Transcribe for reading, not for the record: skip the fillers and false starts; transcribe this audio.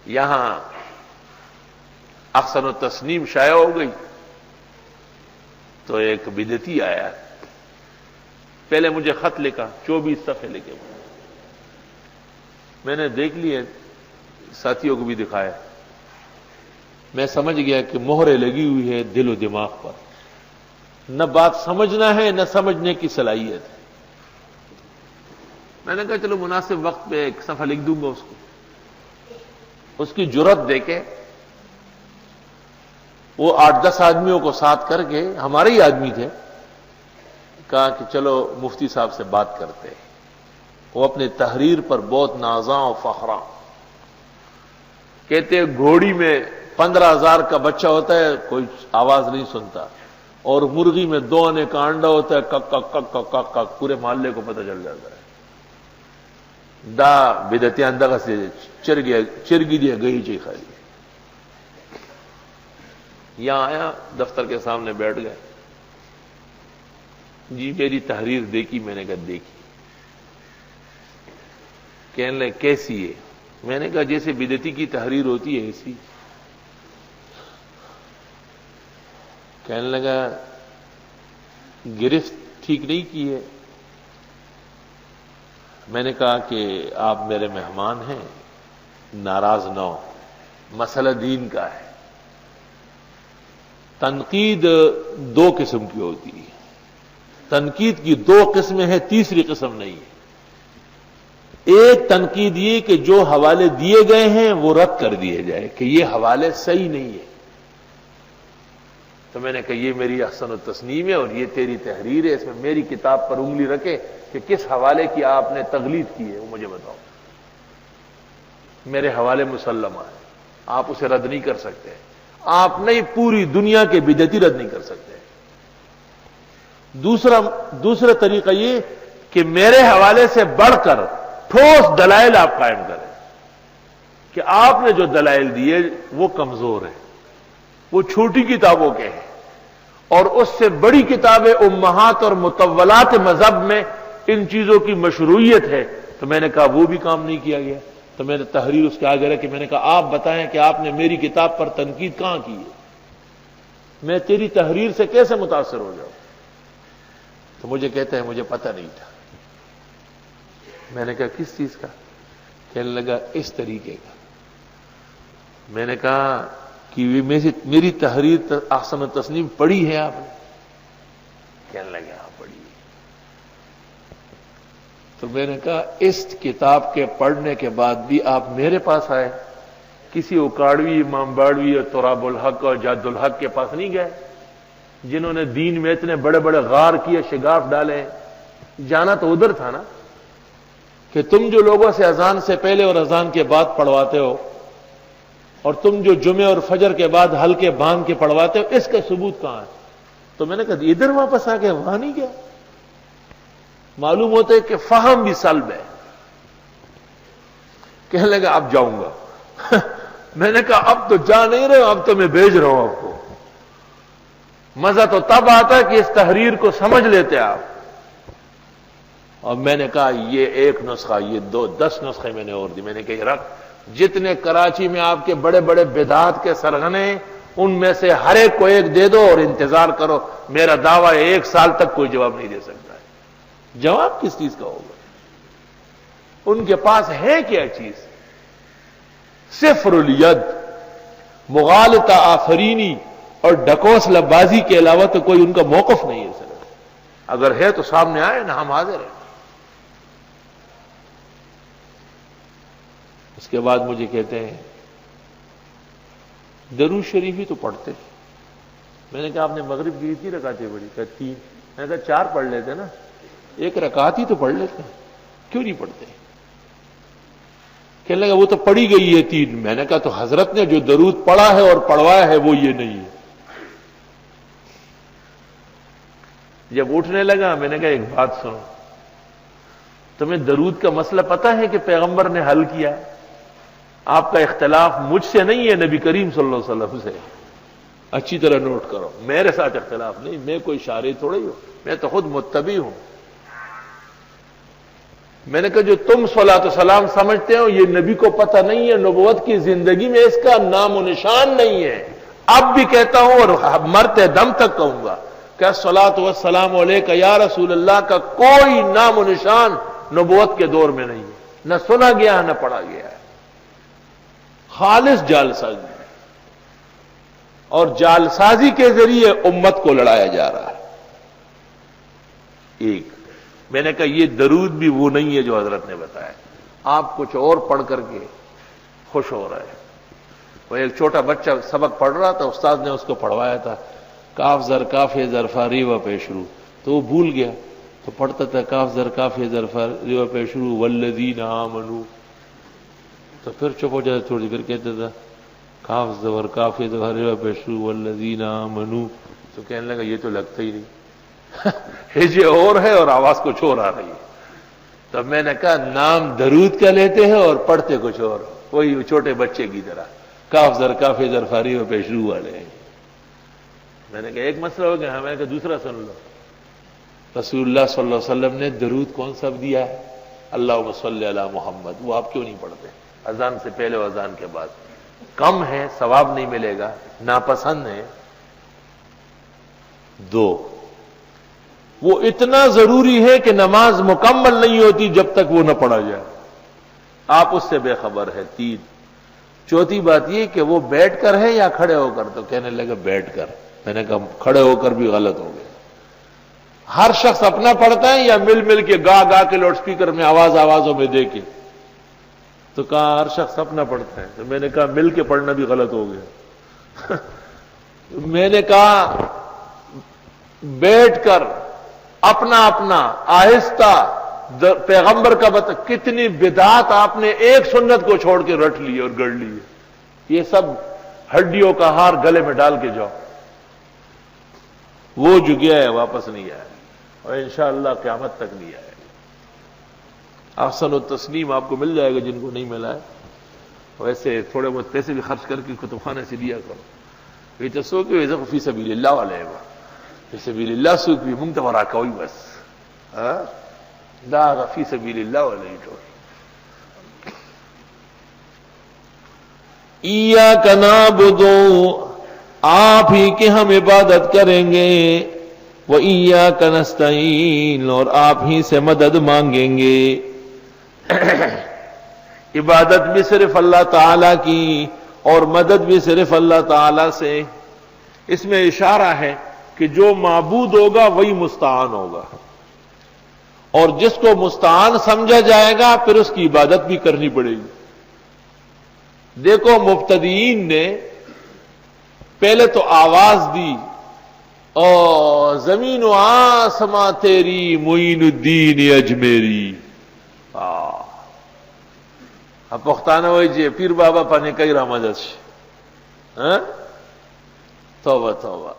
یہاں احسن التسنیم شائع ہو گئی تو ایک بدعتی آیا، پہلے مجھے خط لکھا 24 صفحے لکھے، میں نے دیکھ لیے، ساتھیوں کو بھی دکھایا، میں سمجھ گیا کہ مہریں لگی ہوئی ہے دل و دماغ پر، نہ بات سمجھنا ہے نہ سمجھنے کی صلاحیت ہے۔ میں نے کہا چلو مناسب وقت پہ ایک صفحہ لکھ دوں گا اس کو۔ اس کی جرأت دیکھے، وہ 8-10 آدمیوں کو ساتھ کر کے، ہمارے ہی آدمی تھے، کہا کہ چلو مفتی صاحب سے بات کرتے ہیں۔ وہ اپنے تحریر پر بہت نازاں و فخراں، کہتے گھوڑی میں 15,000 کا بچہ ہوتا ہے، کوئی آواز نہیں سنتا، اور مرغی میں 2 آنے کا انڈا ہوتا ہے، کک کک کک کک کک کک، پورے محلے کو پتہ چل جاتا ہے۔ دا بدعتیاں اندغه سے چرگی دیا گئی چی خالی۔ یہاں آیا، دفتر کے سامنے بیٹھ گئے، جی میری تحریر دیکھی؟ میں نے کہا دیکھی۔ کہنے لگے کیسی ہے؟ میں نے کہا جیسے بدعتی کی تحریر ہوتی ہے ایسی۔ کہنے لگا گرفت ٹھیک نہیں کی ہے۔ میں نے کہا کہ آپ میرے مہمان ہیں، ناراض نہ ہو، مسئلہ دین کا ہے۔ تنقید 2 قسم کی ہوتی ہے، تنقید کی 2 قسمیں ہیں، تیسری قسم نہیں ہے۔ ایک تنقید یہ کہ جو حوالے دیے گئے ہیں وہ رد کر دیے جائے کہ یہ حوالے صحیح نہیں ہے۔ تو میں نے کہا یہ میری احسن التسنیم ہے اور یہ تیری تحریر ہے، اس میں میری کتاب پر انگلی رکھے کہ کس حوالے کی آپ نے تغلید کی ہے وہ مجھے بتاؤ۔ میرے حوالے مسلمہ ہے، آپ اسے رد نہیں کر سکتے، آپ نہیں پوری دنیا کے بدعتی رد نہیں کر سکتے۔ دوسرا طریقہ یہ کہ میرے حوالے سے بڑھ کر ٹھوس دلائل آپ قائم کریں کہ آپ نے جو دلائل دیے وہ کمزور ہیں، وہ چھوٹی کتابوں کے ہیں، اور اس سے بڑی کتابیں امہات اور مطولات مذہب میں ان چیزوں کی مشروعیت ہے۔ تو میں نے کہا وہ بھی کام نہیں کیا گیا، تو میں نے تحریر اس کے آگے رکھی، میں نے کہا آپ بتائیں کہ آپ نے میری کتاب پر تنقید کہاں کی ہے؟ میں تیری تحریر سے کیسے متاثر ہو جاؤں؟ تو مجھے کہتا ہے مجھے پتہ نہیں تھا۔ میں نے کہا کس چیز کا؟ کہنے لگا اس طریقے کا۔ میں نے کہا کہ میری تحریر احسن التسنیم پڑھی ہے آپ نے؟ کہنے لگا ہاں پڑھی ہے۔ تو میں نے کہا اس کتاب کے پڑھنے کے بعد بھی آپ میرے پاس آئے، کسی اکاڑوی، امام باڑوی اور تراب الحق اور جاد الحق کے پاس نہیں گئے جنہوں نے دین میں اتنے بڑے بڑے غار کیے، شگاف ڈالے؟ جانا تو ادھر تھا نا، کہ تم جو لوگوں سے اذان سے پہلے اور اذان کے بعد پڑھواتے ہو، اور تم جو جمعے اور فجر کے بعد ہلکے باندھ کے پڑھواتے ہو، اس کا ثبوت کہاں ہے؟ تو میں نے کہا ادھر واپس آ گئے، وہاں نہیں گیا۔ معلوم ہوتا ہے کہ فہم بھی سلب ہے۔ کہنے لگا اب جاؤں گا۔ میں نے کہا اب تو جا نہیں رہے ہو، اب تو میں بھیج رہا ہوں آپ کو۔ مزہ تو تب آتا کہ اس تحریر کو سمجھ لیتے آپ۔ اور میں نے کہا یہ 1 نسخہ، یہ 10 نسخے میں نے اور دی۔ میں نے کہا رکھ، جتنے کراچی میں آپ کے بڑے بڑے بدعات کے سرغنے، ان میں سے ہر ایک کو 1 دے دو اور انتظار کرو، میرا دعویٰ 1 سال تک کوئی جواب نہیں دے سکتا ہے۔ جواب کس چیز کا ہوگا؟ ان کے پاس ہے کیا چیز؟ صفر الید، مغالطہ آفرینی اور ڈکوسلہ بازی کے علاوہ تو کوئی ان کا موقف نہیں ہے سر۔ اگر ہے تو سامنے آئے نا، ہم حاضر ہیں۔ اس کے بعد مجھے کہتے ہیں درود شریف ہی تو پڑھتے۔ میں نے کہا آپ نے مغرب کی کتنی رکعتیں پڑھی؟ کہ 3۔ میں نے کہا 4 پڑھ لیتے نا، 1 رکعت ہی تو پڑھ لیتے، کیوں نہیں پڑھتے؟ کہنے لگا وہ تو پڑھی گئی ہے 3۔ میں نے کہا تو حضرت نے جو درود پڑھا ہے اور پڑھوایا ہے وہ یہ نہیں ہے۔ جب اٹھنے لگا میں نے کہا ایک بات سنو، تمہیں درود کا مسئلہ پتہ ہے کہ پیغمبر نے حل کیا ہے؟ آپ کا اختلاف مجھ سے نہیں ہے، نبی کریم صلی اللہ علیہ وسلم سے۔ اچھی طرح نوٹ کرو، میرے ساتھ اختلاف نہیں، میں کوئی شارع تھوڑی ہوں، میں تو خود متبع ہوں۔ میں نے کہا جو تم صلاۃ و سلام سمجھتے ہو یہ نبی کو پتہ نہیں ہے، نبوت کی زندگی میں اس کا نام و نشان نہیں ہے۔ اب بھی کہتا ہوں اور مرتے دم تک کہوں گا کہ صلاۃ و سلام علیک یا رسول اللہ کا کوئی نام و نشان نبوت کے دور میں نہیں ہے، نہ سنا گیا نہ پڑھا گیا ہے، خالص جعلسازی ہے، اور جعلسازی کے ذریعے امت کو لڑایا جا رہا ہے۔ ایک میں نے کہا یہ درود بھی وہ نہیں ہے جو حضرت نے بتایا، آپ کچھ اور پڑھ کر کے خوش ہو رہے ہیں۔ وہ ایک چھوٹا بچہ سبق پڑھ رہا تھا، استاد نے اس کو پڑھوایا تھا کاف زر کاف زر فا ری و پیشرو، تو وہ بھول گیا تو پڑھتا تھا کاف زر کاف زر فا ری و پیشرو والذین آمنو، تو پھر چپ ہو جاتا، تھوڑی دیر کہتا تھا کاف زبر کاف زر ری و پیشرو والذین آمنو، تو کہنے لگا یہ تو لگتا ہی نہیں، ہجے اور ہے اور آواز کچھ اور آ رہی ہے۔ تب میں نے کہا نام درود کا لیتے ہیں اور پڑھتے کچھ اور، وہی چھوٹے بچے کی طرح کاف زر کاف زر فاری و پیشرو والے ہیں۔ میں نے کہا ایک مسئلہ ہو گیا، میں نے کہا دوسرا سن لو، رسول اللہ صلی اللہ علیہ وسلم نے درود کون سا دیا ہے؟ اللہم صلی علی محمد، وہ آپ کیوں نہیں پڑھتے؟ اذان سے پہلے اور اذان کے بعد، کم ہے، ثواب نہیں ملے گا، ناپسند ہے۔ دو، وہ اتنا ضروری ہے کہ نماز مکمل نہیں ہوتی جب تک وہ نہ پڑھا جائے، آپ اس سے بے خبر ہے۔ تین، چوتھی بات یہ کہ وہ بیٹھ کر ہے یا کھڑے ہو کر، تو کہنے لگا بیٹھ کر۔ میں نے کہا کھڑے ہو کر بھی غلط ہو گیا، ہر شخص اپنا پڑھتا ہے یا مل مل کے گا گا کے لاؤڈ سپیکر میں آوازوں میں دے کے؟ تو کہا ہر شخص اپنا پڑھتا ہے۔ تو میں نے کہا مل کے پڑھنا بھی غلط ہو گیا۔ میں نے کہا بیٹھ کر اپنا اپنا آہستہ، پیغمبر کا بتا کتنی بدعات آپ نے ایک سنت کو چھوڑ کے رٹ لی اور گڑ لی ہے، یہ سب ہڈیوں کا ہار گلے میں ڈال کے جاؤ، وہ جو گیا ہے واپس نہیں آیا، اور انشاءاللہ قیامت تک نہیں آئے گا۔ احسن التسلیم آپ کو مل جائے گا جن کو نہیں ملا ہے، ویسے تھوڑے بہت پیسے بھی خرچ کر کے کتب خانے سے دیا کرو، یہ تو سو کہ فی سبیل اللہ والے فی سبیل اللہ سوک بھی منگتورا کوئی بس دا فی سبیل اللہ والے تو ایاک نعبد، آپ ہی کے ہم عبادت کریں گے، وَإِيَّاكَ نَسْتَعِينُ، اور آپ ہی سے مدد مانگیں گے۔ عبادت بھی صرف اللہ تعالی کی اور مدد بھی صرف اللہ تعالی سے۔ اس میں اشارہ ہے کہ جو معبود ہوگا وہی مستعان ہوگا، اور جس کو مستعان سمجھا جائے گا پھر اس کی عبادت بھی کرنی پڑے گی۔ دیکھو مبتدئین نے پہلے تو آواز دی، اور زمین و آسماں تیری معین الدین اجمیری، اب پختانہ ہوئی جی پیر بابا پانے کئی رامجش، توبہ توبہ۔